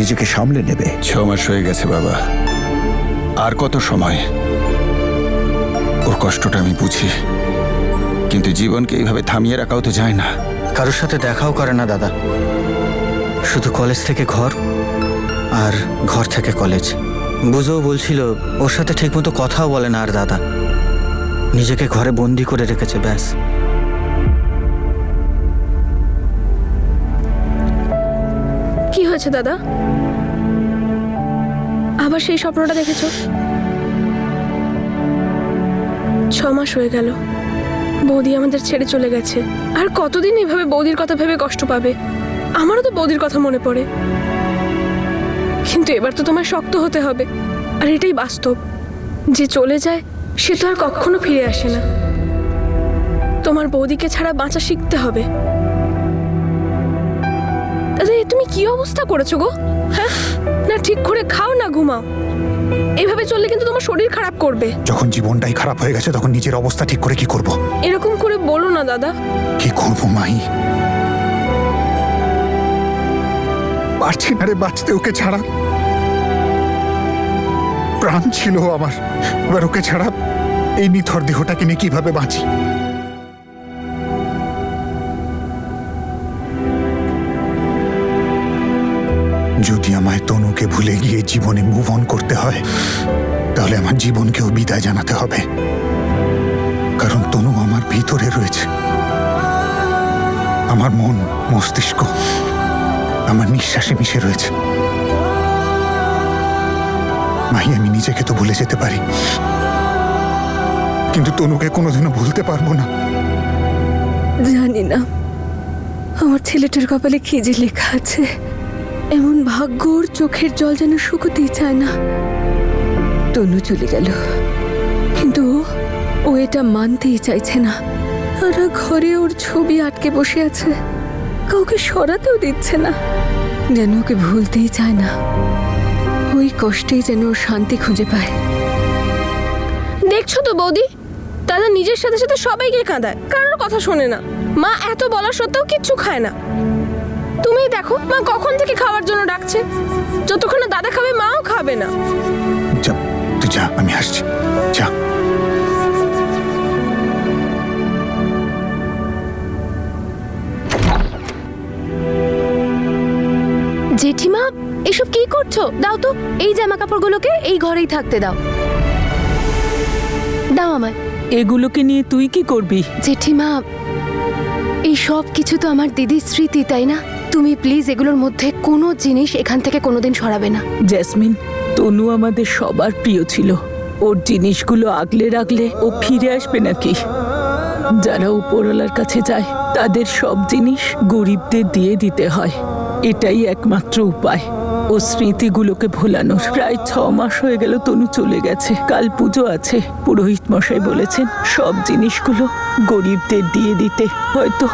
নিজেকে সামলে নেবে। 6 মাস হয়ে গেছে বাবা, আর কত সময়? ওর কষ্টটা আমি বুঝি, কিন্তু জীবনকে এইভাবে থামিয়ে রাখাও তো যায় না। কারোর সাথে দেখাও করে না দাদা, শুধু কলেজ থেকে ঘর আর ঘর থেকে কলেজ। বুঝেও বলছিল ওর সাথে ঠিকমতো কথাও বলে না আর দাদা, নিজেকে ঘরে বন্দি করে রেখেছে ব্যাস। কি হয়েছে দাদা? আবার সেই স্বপ্নটা দেখেছো? 6 মাস হয়ে গেল, বৌদি আমাদের ছেড়ে চলে গেছে। আর কতদিন এভাবে বৌদির কথা ভেবে কষ্ট পাবে? আমারও তো বৌদির কথা মনে পড়ে, কিন্তু এবার তো তোমায় শক্ত হতে হবে। আর এটাই বাস্তব, যে চলে যায় সে তো আর কখনো ফিরে আসে না। তোমার বৌদিকে ছাড়া বাঁচা শিখতে হবে। দাদা, এ তুমি কি অবস্থা করেছো গো? হ্যাঁ, না ঠিক করে খাও না ঘুমাও, এভাবে চললে কিন্তু তোমার শরীর খারাপ করবে। যখন জীবনটাই খারাপ হয়ে গেছে তখন নিজের অবস্থা ঠিক করে কি করব? এরকম করে বলো না দাদা। কি করবো মাই, পারছি না রে বাঁচতে ওকে ছাড়া। প্রাণ ছিল আমার, এবার ওকে ছাড়া এই নিথর দেহটাকে নিয়ে কিভাবে বাঁচি? যদি আমায় তনুকে ভুলে গিয়ে জীবনে মুভ অন করতে হয়, তাহলে আমার জীবনকেও বিদায় জানাতে হবে। কারণ তনু আমার ভিতরে রয়েছে, আমার মন, মস্তিষ্ক, আমার নিঃশ্বাসে মিশে রয়েছে। মাহি, আমি নিজেকে তো ভুলে যেতে পারি, কিন্তু তনুকে কোনোদিনও ভুলতে পারবো না। জানি না আমার ছেলেটার কপালে কি যে লেখা আছে। এমন ভাগ্য, ওর চোখের জল যেন শুকোতেই চায় না। তনু চলে গেল, কিন্তু ও এটা মানতেই চাইছে না। আর ঘরে ওর ছবি আটকে বসে আছে, কাউকে সরাতেও দিচ্ছে না, যেন ওকে ভুলতেই চায় না। ওই কষ্টেই যেন ও শান্তি খুঁজে পায়। দেখছো তো বৌদি, দাদা নিজের সাথে সাথে সবাইকে কাঁদায়, কারোর কথা শোনে না। মা এত বলা সত্ত্বেও কিচ্ছু খায় না। তুমি দেখো মা কখন থেকে খাওয়ার জন্য ডাকছে, যতক্ষণ না দাদা খাবে মাও খাবে না। যা, তুই যা, আমি আসছি, যা। জেঠিমা, এসব কি করছো? দাও তো এই জামা কাপড়গুলোকে এই ঘরেই থাকতে দাও। দাও আমায়। এগুলোকে নিয়ে তুই কি করবি? জেঠিমা, এই সব কিছু তো আমার দিদির স্মৃতি, তাই না? তুমি প্লিজ এগুলোর মধ্যে কোনো জিনিস এখান থেকে কোনোদিন সরাবে না। জেসমিন, তনু আমাদের সবার প্রিয় ছিল। ওর জিনিসগুলো আগলে রাখলে ও ফিরে আসবে নাকি? যারা উপরওয়ালার কাছে যায় তাদের সব জিনিস গরিবদের দিয়ে দিতে হয়, এটাই একমাত্র উপায় ও স্মৃতিগুলোকে ভোলানোর। প্রায় 6 মাস হয়ে গেল তনু চলে গেছে। কাল পুজো আছে, পুরোহিত মশাই বলেছেন সব জিনিসগুলো গরিবদের দিয়ে দিতে। হয়তো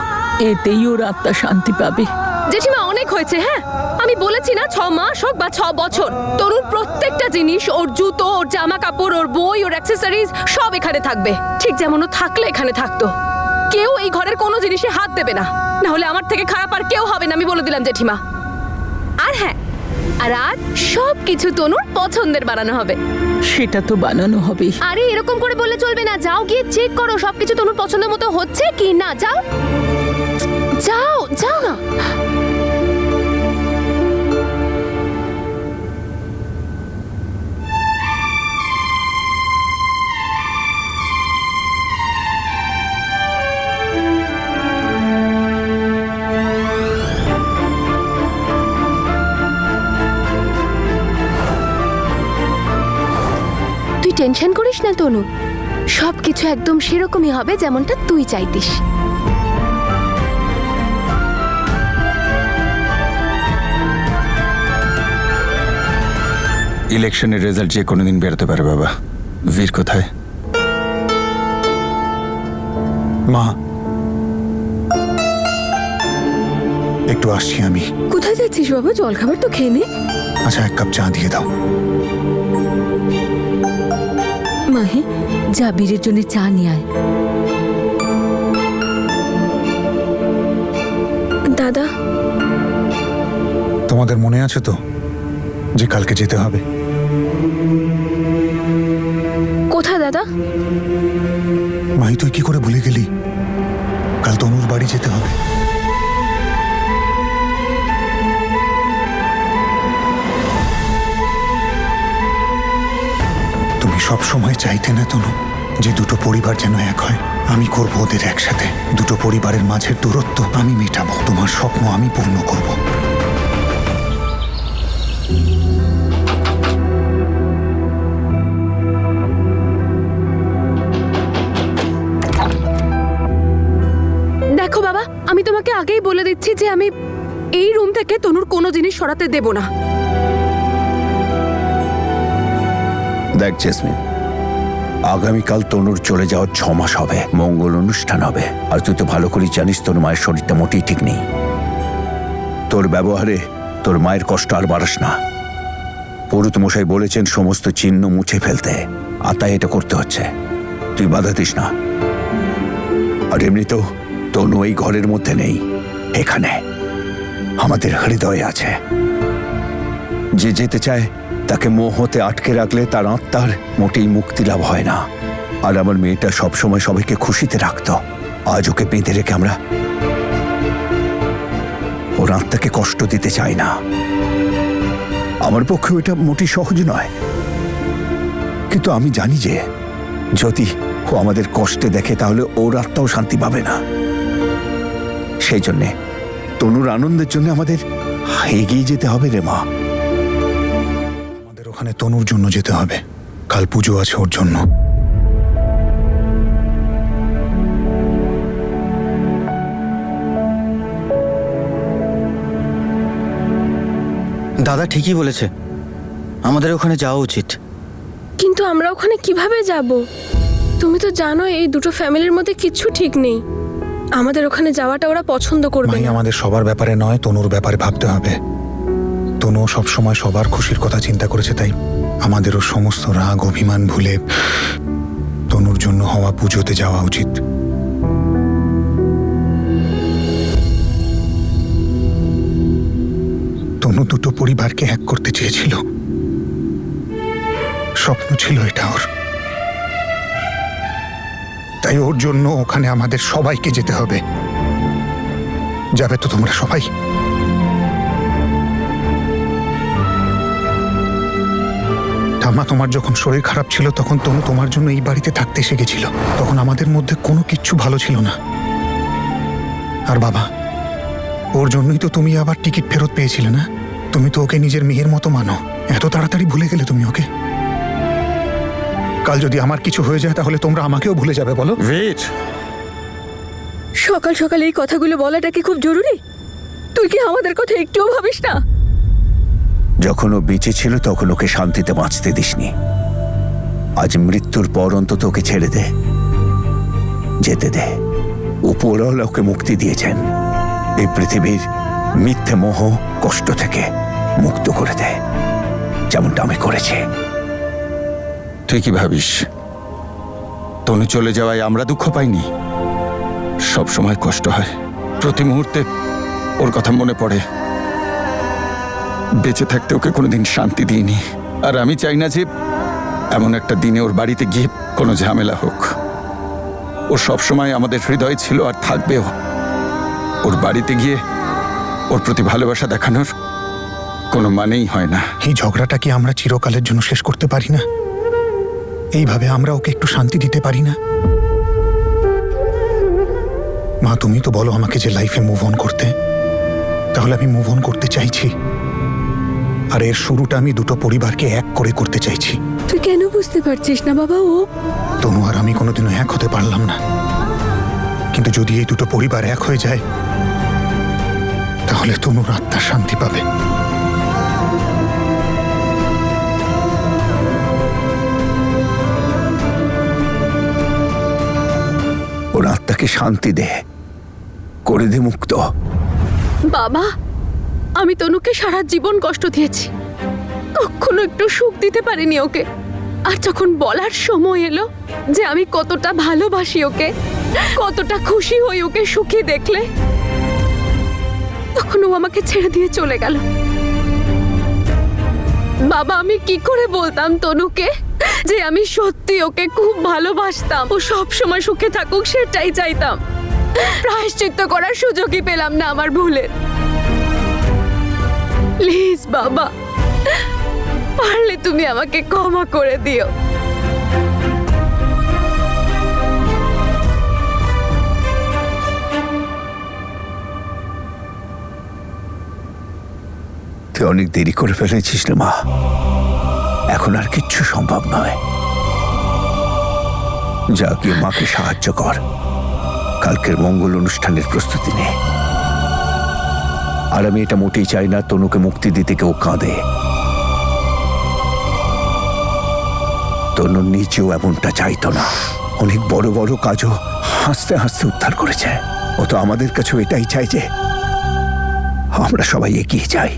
এতেই ওর আত্মা শান্তি পাবে। জেঠিমা, অনেক হয়েছে। হ্যাঁ, আমি বলেছি না 6 মাস হোক বা 6 বছর, তরুর প্রত্যেকটা জিনিস, ওর জুতো, ওর জামা কাপড়, ওর বই, ওর অ্যাক্সেসরিজ সব এখানে থাকবে, ঠিক যেমন ও থাকলে এখানে থাকতো। কেউ এই ঘরের কোনো জিনিসে হাত দেবে না, না হলে আমার থেকে খারাপ আর কেউ হবে না, আমি বলে দিলাম জেঠিমা। আর হ্যাঁ, আর আজ সব কিছু তনুর পছন্দের বানানো হবে। সেটা তো বানানো হবেই। আরে এরকম করে বললে চলবে না, যাও গিয়ে চেক করো সবকিছু তনুর পছন্দের মতো হচ্ছে কি না। যাও যাও যাও না। তুই টেনশন করিস না তনু, সবকিছু একদম সেরকমই হবে যেমনটা তুই চাইতিস। ইলেকশনের রেজাল্ট যে কোনোদিন বেরোতে পারে বাবা। বীর কোথায়? মা, একটু আসছি আমি। কোথায় যাচ্ছিস বাবা? জল খাবার তো খেয়ে নে। আচ্ছা, 1 কাপ চা দিয়ে দাও। মাহি, যা বীরের জন্য চা নিয়ে আয়। দাদা, তোমাদের মনে আছে তো যে কালকে যেতে হবে। কোথায় দাদা? মাই, তুই কি করে ভুলে গেলি? কাল তনুর বাড়ি যেতে হবে। তুমি সব সময় চাইতে না তনু যে দুটো পরিবার যেন এক হয়। আমি করব ওদের একসাথে। দুটো পরিবারের মাঝের দূরত্ব আমি মেটাবো। তোমার স্বপ্ন আমি পূর্ণ করব। দেখো বাবা, আমি তোমাকে আগেই বলে দিচ্ছি যে আমি এই রুম থেকে তনুর কোনো জিনিস সরাতে দেব না। দেখ জেসমিন, আগামীকাল তনুর চলে যাওয়ার 6 মাস হবে, মঙ্গল অনুষ্ঠান হবে। আর তুই তো ভালো করে জানিস তোর মায়ের শরীরটা মোটেই ঠিক নেই। তোর ব্যবহারে তোর মায়ের কষ্ট আর বাড়াস না। পুরোহিত মশাই বলেছেন সমস্ত চিহ্ন মুছে ফেলতে, আর তাই এটা করতে হচ্ছে। তুই বাধা দিস না। আর এমনিতেও তনু এই ঘরের মধ্যে নেই, এখানে আমাদের হৃদয়ে আছে। যে যেতে চায় তাকে মোহতে আটকে রাখলে তার আত্মার মোটেই মুক্তি লাভ হয় না। আর আমার মেয়েটা সবসময় সবাইকে খুশিতে রাখত। আজ ওকে বেঁধে রেখে আমরা ওর আত্মাকে কষ্ট দিতে চাই না। আমার পক্ষে এটা মোটেই সহজ নয়, কিন্তু আমি জানি যে যদি ও আমাদের কষ্টে দেখে তাহলে ওর আত্মাও শান্তি পাবে না। সেই জন্যে তনুর আনন্দের জন্য আমাদের এগিয়ে যেতে হবে রে মা। আমাদের ওখানে তনুর জন্য যেতে হবে। কাল পুজো আছে ওর জন্য। দাদা ঠিকই বলেছে, আমাদের ওখানে যাওয়া উচিত। কিন্তু আমরা ওখানে কিভাবে যাব? তুমি তো জানো এই দুটো ফ্যামিলির মধ্যে কিচ্ছু ঠিক নেই। আমাদের ওখানে যাওয়াটা ওরা পছন্দ করবে মাই, না। আমাদের সবার ব্যাপারে নয়, তনুর ব্যাপারে ভাবতে হবে। তনু সবসময় সবার খুশির কথা চিন্তা করেছে, তাই আমাদেরও সমস্ত রাগ অভিমান ভুলে তনুর জন্য হওয়া পুজোতে যাওয়া উচিত। তনু দুটো পরিবারকে এক করতে চেয়েছিল, স্বপ্ন ছিল এটা ওর। তাই ওর জন্য ওখানে আমাদের সবাইকে যেতে হবে। যাবে তো তোমরা সবাই? ঠাম্মা, তোমার যখন শরীর খারাপ ছিল তখন তনু তোমার জন্য এই বাড়িতে থাকতে এসে গেছিল। তখন আমাদের মধ্যে কোনো কিচ্ছু ভালো ছিল না। আর বাবা, ওর জন্যই তো তুমি আবার টিকিট ফেরত পেয়েছিলে না? তুমি তো ওকে নিজের মেয়ের মতো মানো। এত তাড়াতাড়ি ভুলে গেলে তুমি ওকে? কাল যদি আমার কিছু হয়ে যায় তাহলে তোমরা আমাকেও ভুলে যাবে বলো? বীর, সকাল সকাল এই কথাগুলো বলাটা কি খুব জরুরি? তুই কি আমাদের কথা একটুও ভাবিস না? যখন ও বেঁচে ছিল তখন ওকে শান্তিতে বাঁচতে দিসনি। আজ মৃত্যুর পর অন্তত ওকে ছেড়ে দে, যেতে দে। উপরওয়ালা ওকে মুক্তি দিয়েছেন। এই পৃথিবীর মিথ্যে মোহ কষ্ট থেকে মুক্ত করে দে, যেমনটা আমি করেছি। তুই কি ভাবিস তনু চলে যাওয়ায় আমরা দুঃখ পাইনি? সব সময় কষ্ট হয়, প্রতি মুহূর্তে ওর কথা মনে পড়ে। বেঁচে থাকতে ওকে কোনোদিন শান্তি দিইনি। আর আমি চাই না যে এমন একটা দিনে ওর বাড়িতে গিয়ে কোনো ঝামেলা হোক। ও সবসময় আমাদের হৃদয়ে ছিল আর থাকবেও। ওর বাড়িতে গিয়ে ওর প্রতি ভালোবাসা দেখানোর কোনো মানেই হয় না। এই ঝগড়াটা কি আমরা চিরকালের জন্য শেষ করতে পারি না? এইভাবে আমরা ওকে একটু শান্তি দিতে পারি না? মা, তুমি তো বলো আমাকে যে লাইফে মুভ অন করতে, তাহলে আমি মুভ অন করতে চাইছি। আর এর শুরুটা আমি দুটো পরিবারকে এক করে করতে চাইছি। তুই কেন বুঝতে পারছিস না বাবা? ও তনু আর আমি কোনোদিনও এক হতে পারলাম না, কিন্তু যদি এই দুটো পরিবার এক হয়ে যায় তাহলে তনুর আত্মা শান্তি পাবে। ওর আত্মাকে শান্তি দে, করে দে মুক্ত। বাবা, আমি তনুকে সারা জীবন কষ্ট দিয়েছি, কখনো একটু সুখ দিতে পারিনি ওকে। আর যখন বলার সময় এলো যে আমি কতটা ভালোবাসি ওকে, কতটা খুশি হই ওকে সুখী দেখলে, তখন ও আমাকে ছেড়ে দিয়ে চলে গেল। বাবা আমি কি করে বলতাম তনুকে যে আমি সত্যি ওকে খুব ভালোবাসতাম, ও সব সময় সুখে থাকুক সেটাই চাইতাম। প্রায়শ্চিত্ত করার সুযোগই পেলাম না আমার ভুলের। প্লিজ বাবা, পারলে তুমি আমাকে ক্ষমা করে দিও। তুই অনেক দেরি করে ফেলেছিস রে মা, এখন আর কিচ্ছু সম্ভব নয়। যা গিয়ে মাকে সাহায্য কর, কালকের মঙ্গল অনুষ্ঠানের প্রস্তুতি নে। আর আমি এটা মোটেই চাই না তনুকে মুক্তি দিতে কেউ কাঁদে। তনু নিজেও এমনটা চাইতো না। অনেক বড় বড় কাজও হাসতে হাসতে উদ্ধার করেছে। ও তো আমাদের কাছেও এটাই চাই যে আমরা সবাই এগিয়ে যাই।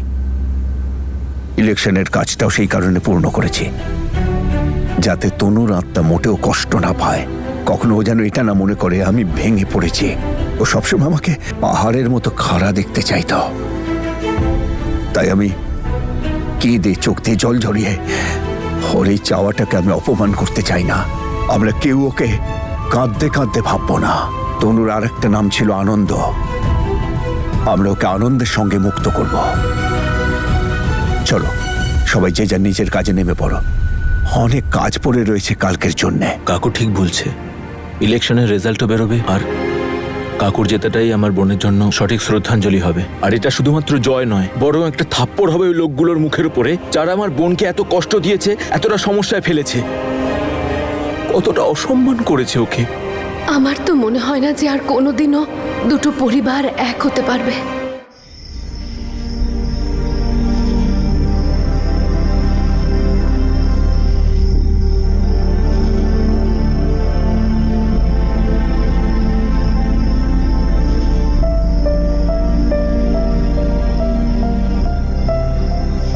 ইলেকশনের কাজটাও সেই কারণে পূর্ণ করেছি, যাতে তনুর আত্মা মোটেও কষ্ট না পায়। কখনো ও যেন এটা না মনে করে আমি ভেঙে পড়েছি। ও সবসময় আমাকে পাহাড়ের মতো খাড়া দেখতে চাইতো। তাই আমি কেঁদে চোখ দিয়ে জল ঝরিয়ে ওর এই চাওয়াটাকে আমি অপমান করতে চাই না। আমরা কেউ ওকে কাঁদতে কাঁদতে ভাববো না। তনুর আর একটা নাম ছিল আনন্দ। আমরা ওকে আনন্দের সঙ্গে মুক্ত করব। চলো সবাই যে যার নিজের কাজে নেমে পড়ো, অনেক কাজ পড়ে রয়েছে কালকের জন্যে। কাকু ঠিক বলছে, ইলেকশনের রেজাল্টও বেরোবে আর কাকুর জেতাটাই আমার বোনের জন্য সঠিক শ্রদ্ধাঞ্জলি হবে। আর এটা শুধুমাত্র জয় নয়, বরং একটা থাপ্পড় হবে ওই লোকগুলোর মুখের উপরে যারা আমার বোনকে এত কষ্ট দিয়েছে, এতটা সমস্যায় ফেলেছে, কতটা অসম্মান করেছে ওকে। আমার তো মনে হয় না যে আর কোনোদিনও দুটো পরিবার এক হতে পারবে।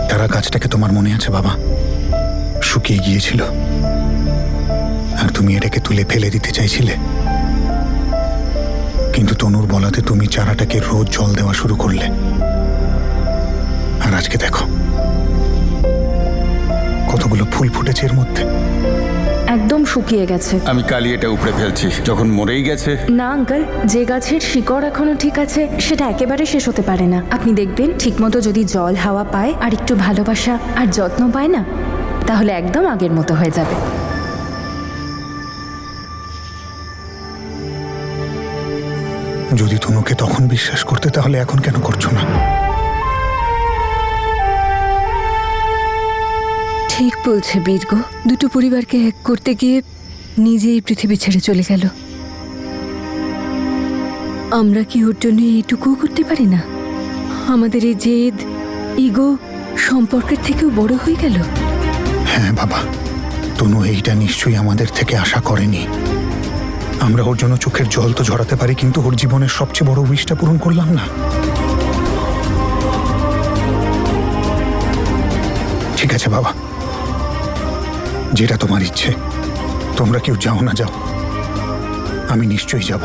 তারা গাছটাকে তোমার মনে আছে বাবা, শুকিয়ে গিয়েছিল আর তুমি এটাকে তুলে ফেলে দিতে চাইছিলে, কিন্তু তনুর বলাতে তুমি চারাটাকে রোজ জল দেওয়া শুরু করলে। আর আজকে দেখো কতগুলো ফুল ফুটেছে এর মধ্যে। একদম শুকিয়ে গেছে। আমি কালই এটা উপড়ে ফেলছি, যখন মরেই গেছে। না আঙ্কেল, যে গাছের শিকড় এখনো ঠিক আছে সেটা একেবারে শেষ হতে পারে না। আপনি দেখবেন ঠিকমতো যদি জল হাওয়া পায় আর একটু ভালোবাসা আর যত্ন পায় না, তাহলে একদম আগের মতো হয়ে যাবে। যদি তনুকে তখন বিশ্বাস করতে, তাহলে এখন কেন করছো না? ঠিক বলছে বীর্গ, দুটো পরিবারকে এক করতে গিয়ে নিজেই পৃথিবী ছেড়ে চলে গেল। আমরা কি ওর জন্য এইটুকুও করতে পারি না? আমাদের এই জেদ, ইগো সম্পর্কের থেকেও বড় হয়ে গেল। হ্যাঁ বাবা, তনু এইটা নিশ্চয়ই আমাদের থেকে আশা করেনি। আমরা ওর জন্য চোখের জল তো ঝরাতে পারি, কিন্তু ওর জীবনের সবচেয়ে বড় উইশটা পূরণ করলাম না। ঠিক আছে বাবা, যেটা তোমার ইচ্ছে। তোমরা কেউ যাও না যাও, আমি নিশ্চয়ই যাব।